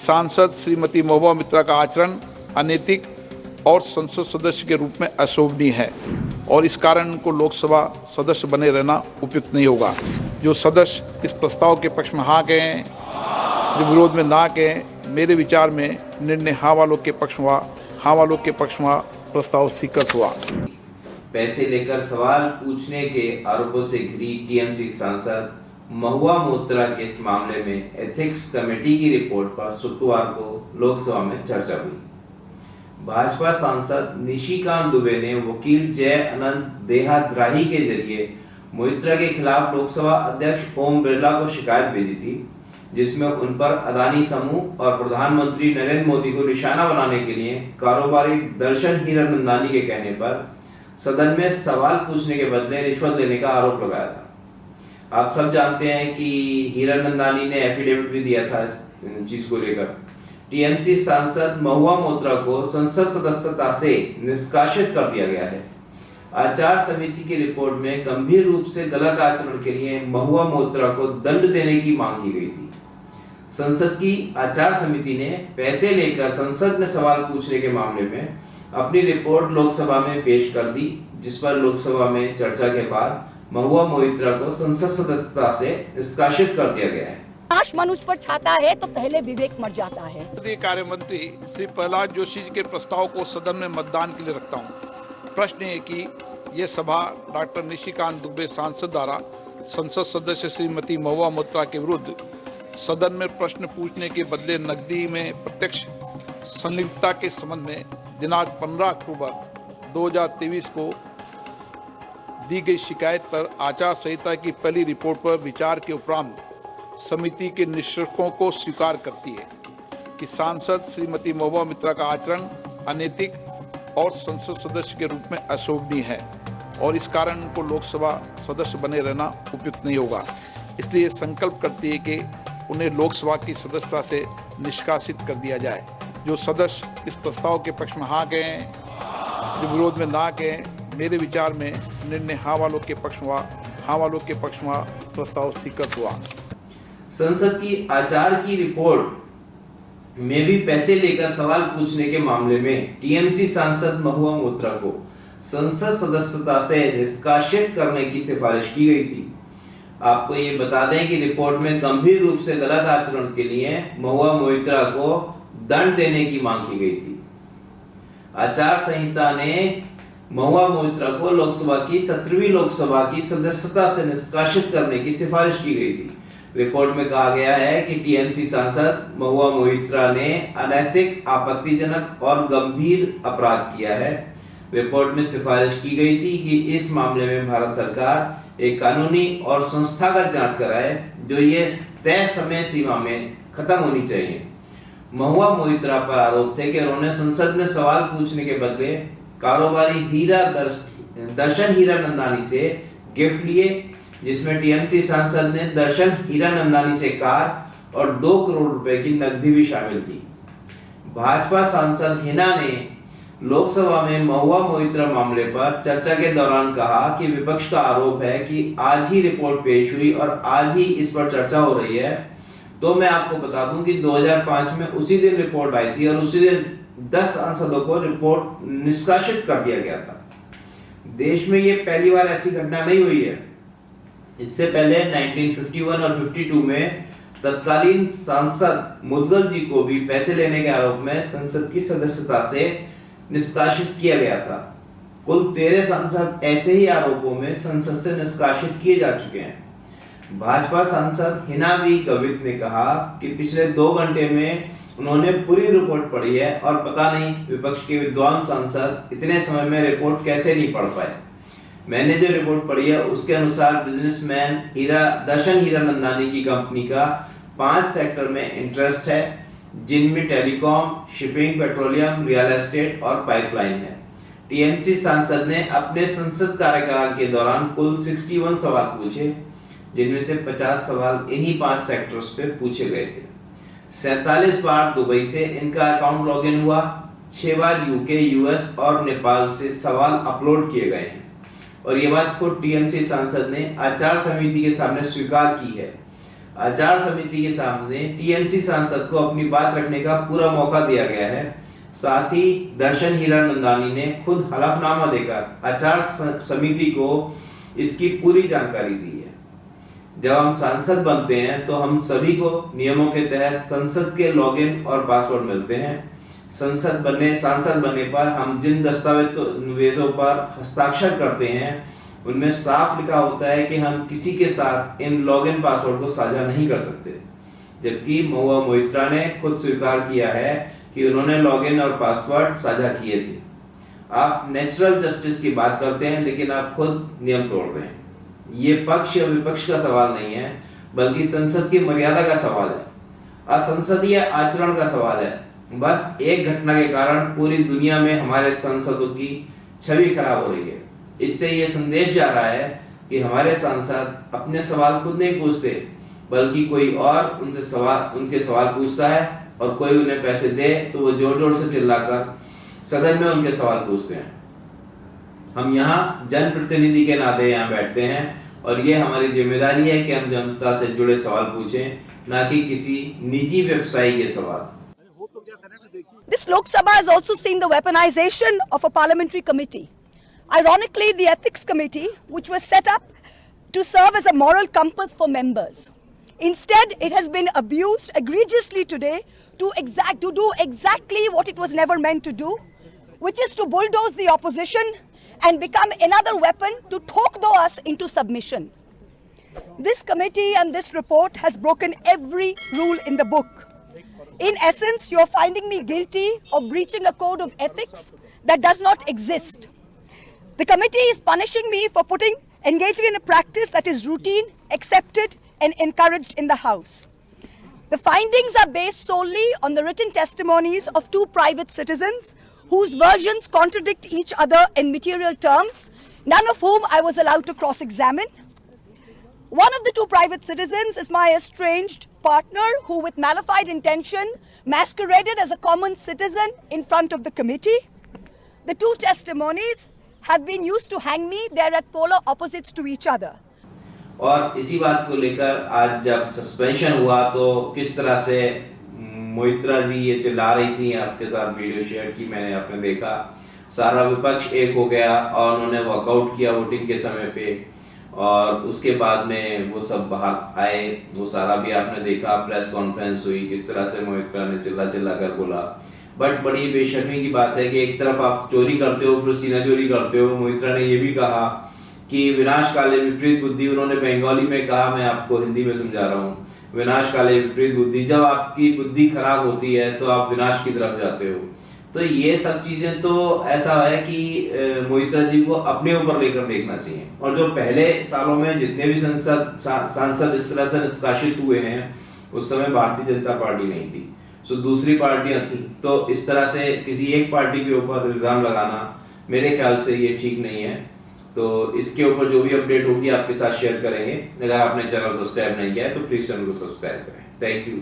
सांसद श्रीमती महुआ मोइत्रा का आचरण अनैतिक और संसद सदस्य के रूप में अशोभनीय है और इस कारण उनको लोकसभा सदस्य बने रहना उपयुक्त नहीं होगा। जो सदस्य इस प्रस्ताव के पक्ष में हाँ कहें, जो विरोध में ना कहें, मेरे विचार में निर्णय हाँ वालों के पक्ष में प्रस्ताव स्वीकृत हुआ। पैसे लेकर सवाल पूछने के आरोपों से घिरी टीएमसी सांसद महुआ मोइत्रा के इस मामले में एथिक्स कमेटी की रिपोर्ट पर शुक्रवार को लोकसभा में चर्चा हुई। भाजपा सांसद निशिकांत दुबे ने वकील जय अनंत देहाद्राही के जरिए मोइत्रा के खिलाफ लोकसभा अध्यक्ष ओम बिरला को शिकायत भेजी थी, जिसमें उन पर अदानी समूह और प्रधानमंत्री नरेंद्र मोदी को निशाना बनाने के लिए कारोबारी दर्शन हीरानंदानी के कहने पर सदन में सवाल पूछने के बदले रिश्वत लेने का आरोप लगाया था। आप सब जानते हैं कि हीरानंदानी ने एफिडेविट भी दिया था इस चीज को लेकर। टीएमसी सांसद महुआ मोइत्रा को संसद सदस्यता से निष्कासित कर दिया गया है। आचार समिति की रिपोर्ट में गंभीर रूप से गलत आचरण के लिए महुआ मोइत्रा को दंड देने की मांग की गई थी। संसद की आचार समिति ने पैसे लेकर संसद में सवाल पूछने के मामले में अपनी रिपोर्ट लोकसभा में पेश कर दी, जिस पर लोकसभा में चर्चा के बाद महुआ मोइत्रा को संसद सदस्यता से निष्कासित कर दिया गया है। आश मनुष्य पर छाता है तो पहले विवेक मर जाता है। संसदीय कार्य मंत्री श्री प्रहलाद जोशी जी के प्रस्ताव को सदन में मतदान के लिए रखता हूँ। प्रश्न है कि यह सभा डॉक्टर निशिकांत दुबे सांसद द्वारा संसद सदस्य श्रीमती महुआ मोइत्रा के विरुद्ध सदन में प्रश्न पूछने के बदले नकदी में प्रत्यक्ष संलिप्तता के संबंध में दिनांक 15 अक्टूबर 2023 को दी गई शिकायत पर आचार संहिता की पहली रिपोर्ट पर विचार के उपरांत समिति के निष्कर्षों को स्वीकार करती है कि सांसद श्रीमती महुआ मोइत्रा का आचरण अनैतिक और संसद सदस्य के रूप में अशोभनीय है और इस कारण उनको लोकसभा सदस्य बने रहना उपयुक्त नहीं होगा। इसलिए संकल्प करती है कि उन्हें लोकसभा की सदस्यता से निष्कासित कर दिया जाए। जो सदस्य इस प्रस्ताव के पक्ष में हाँ कहें, जो विरोध में ना कहें, मेरे विचार में निर्णय हाँ वालों के पक्ष में प्रस्ताव स्वीकृत हुआ। संसद की आचार की रिपोर्ट में भी पैसे लेकर सवाल पूछने के मामले में टीएमसी सांसद महुआ मोइत्रा को संसद सदस्यता से निष्कासित करने की सिफारिश की गई थी। आपको ये बता दें कि रिपोर्ट में गंभीर रूप से गलत आचरण के लिए महुआ मोइत्रा को दंड देने की मांग की गई थी। आचार संहिता ने महुआ मोइत्रा को लोकसभा की 17वीं लोकसभा की सदस्यता से निष्कासित करने की सिफारिश की गई थी। रिपोर्ट में कहा गया है कि टीएमसी सांसद महुआ मोइत्रा ने अनैतिक, आपत्तिजनक और गंभीर अपराध किया है। रिपोर्ट में सिफारिश की गई थी कि इस मामले में भारत सरकार एक कानूनी और संस्थागत जांच कराए, जो ये तय समय सीमा में खत्म होनी चाहिए। महुआ मोइत्रा पर आरोप थे कि उन्होंने संसद में सवाल पूछने के बदले कारोबारी दर्शन हीरानंदानी से गिफ्ट लिए, जिसमें टीएमसी सांसद ने दर्शन हीरानंदानी से कार और 2 करोड़ रुपए की नकदी भी शामिल थी। भाजपा सांसद हिना ने लोकसभा में महुआ मोइत्रा मामले पर चर्चा के दौरान कहा कि विपक्ष का आरोप है कि आज ही रिपोर्ट पेश हुई और आज ही इस पर चर्चा हो रही है। तो मैं आपको बता दूं कि 2005 में उसी दिन रिपोर्ट आई थी और उसी दिन 10 सांसदों को रिपोर्ट निष्कासित कर दिया गया था। देश में ये पहली बार ऐसी घटना नहीं हुई है। इससे पहले 1951 और 52 में तत्कालीन सांसद मुदगल जी को भी पैसे लेने के आरोप में संसद की सदस्यता से निष्कासित किया गया था। कुल 13 सांसद ऐसे ही आरोपों में संसद से निष्कासित किए जा चुके हैं। भाजपा सांसद हिना वी गवित ने कहा कि पिछले 2 घंटे में उन्होंने पूरी रिपोर्ट पढ़ी है और पता नहीं विपक्ष के विद्वान सांसद इतने समय में रिपोर्ट कैसे नहीं पढ़ पाए। मैंने जो रिपोर्ट पढ़ी है उसके अनुसार बिजनेसमैन दर्शन हीरानंदानी की कंपनी का 5 सेक्टर में इंटरेस्ट है, जिनमें telecom, shipping, petroleum, real estate और पाइपलाइन है। टीएमसी सांसद ने अपने संसद कार्यकाल के दौरान कुल 61 सवाल पूछे, जिनमें से 50 सवाल इन्हीं 5 सेक्टर्स पे पूछे गए थे। 47 बार दुबई से इनका अकाउंट लॉगिन हुआ, 6 बार यूके, यूएस और नेपाल से सवाल अपलोड किए गए हैं और ये बात खुद टीएमसी सांसद ने आचार समिति के सामने स्वीकार की है। आचार समिति के सामने टीएमसी सांसद को अपनी बात रखने का पूरा मौका दिया गया है। साथ ही दर्शन हीरानंदानी ने खुद हलफनामा देकर आचार समिति को इसकी पूरी जानकारी दी है। जब हम सांसद बनते हैं तो हम सभी को नियमों के तहत संसद के लॉगिन और पासवर्ड मिलते हैं। सांसद बनने पर हम जिन दस्तावेजों पर हस्ताक्षर करते हैं उनमें साफ लिखा होता है कि हम किसी के साथ इन लॉगिन पासवर्ड को साझा नहीं कर सकते, जबकि महुआ मोइत्रा ने खुद स्वीकार किया है कि उन्होंने लॉगिन और पासवर्ड साझा किए थे। आप नेचुरल जस्टिस की बात करते हैं लेकिन आप खुद नियम तोड़ रहे हैं। ये पक्ष या विपक्ष का सवाल नहीं है, बल्कि संसद की मर्यादा का सवाल है, असंसदीय आचरण का सवाल है। बस एक घटना के कारण पूरी दुनिया में हमारे सांसदों की छवि खराब हो रही है। इससे ये संदेश जा रहा है कि हमारे सांसद अपने सवाल खुद नहीं पूछते, बल्कि कोई और उनके सवाल पूछता है और कोई उन्हें पैसे दे तो वो जोर जोर से चिल्लाकर सदन में उनके सवाल पूछते हैं। हम यहाँ जनप्रतिनिधि के नाते यहाँ बैठते हैं और ये हमारी जिम्मेदारी है कि हम जनता से जुड़े सवाल पूछें, ना कि किसी निजी व्यवसायी के सवाल। This Lok Sabha has also seen the weaponization of a parliamentary committee. Ironically, the Ethics Committee, which was set up to serve as a moral compass for members. Instead, it has been abused egregiously today to do exactly what it was never meant to do, which is to bulldoze the opposition and become another weapon to torpedo us into submission. This committee and this report has broken every rule in the book. In essence, you are finding me guilty of breaching a code of ethics that does not exist. The committee is punishing me for engaging in a practice that is routine, accepted, and encouraged in the House. The findings are based solely on the written testimonies of two private citizens whose versions contradict each other in material terms, none of whom I was allowed to cross-examine. One of the two private citizens is my estranged partner who, with malified intention, masqueraded as a common citizen in front of the committee. The two testimonies have been used to hang me. They are at polar opposites to each other. और इसी बात को लेकर आज जब suspension हुआ तो किस तरह से मोइत्रा जी ये चिल्ला रही थी, आपके साथ वीडियो शेयर की मैंने, आपने देखा सारा विपक्ष एक हो गया और उन्होंने वॉकआउट किया वोटिंग के समय पे, और उसके बाद में वो सब बाहर आए, वो सारा भी आपने देखा, प्रेस कॉन्फ्रेंस हुई, किस तरह से मोइत्रा ने चिल्ला कर बोला। बट बड़ी बेशर्मी की बात है कि एक तरफ आप चोरी करते हो फिर सीना चोरी करते हो। मोइत्रा ने ये भी कहा कि विनाश काले विपरीत बुद्धि, उन्होंने बंगाली में कहा, मैं आपको हिंदी में समझा रहा हूँ, विनाश काले विपरीत बुद्धि, जब आपकी बुद्धि खराब होती है तो आप विनाश की तरफ जाते हो। तो ये सब चीजें तो ऐसा है कि मोइत्रा जी को अपने ऊपर लेकर देखना चाहिए। और जो पहले सालों में जितने भी सांसद इस तरह से निष्कासित हुए हैं उस समय भारतीय जनता पार्टी नहीं थी, सो दूसरी पार्टियां थी। तो इस तरह से किसी एक पार्टी के ऊपर इल्जाम लगाना मेरे ख्याल से ये ठीक नहीं है। तो इसके ऊपर जो भी अपडेट होगी आपके साथ शेयर करेंगे। अगर आपने चैनल सब्सक्राइब नहीं किया है तो प्लीज चैनल को सब्सक्राइब करें। Thank you.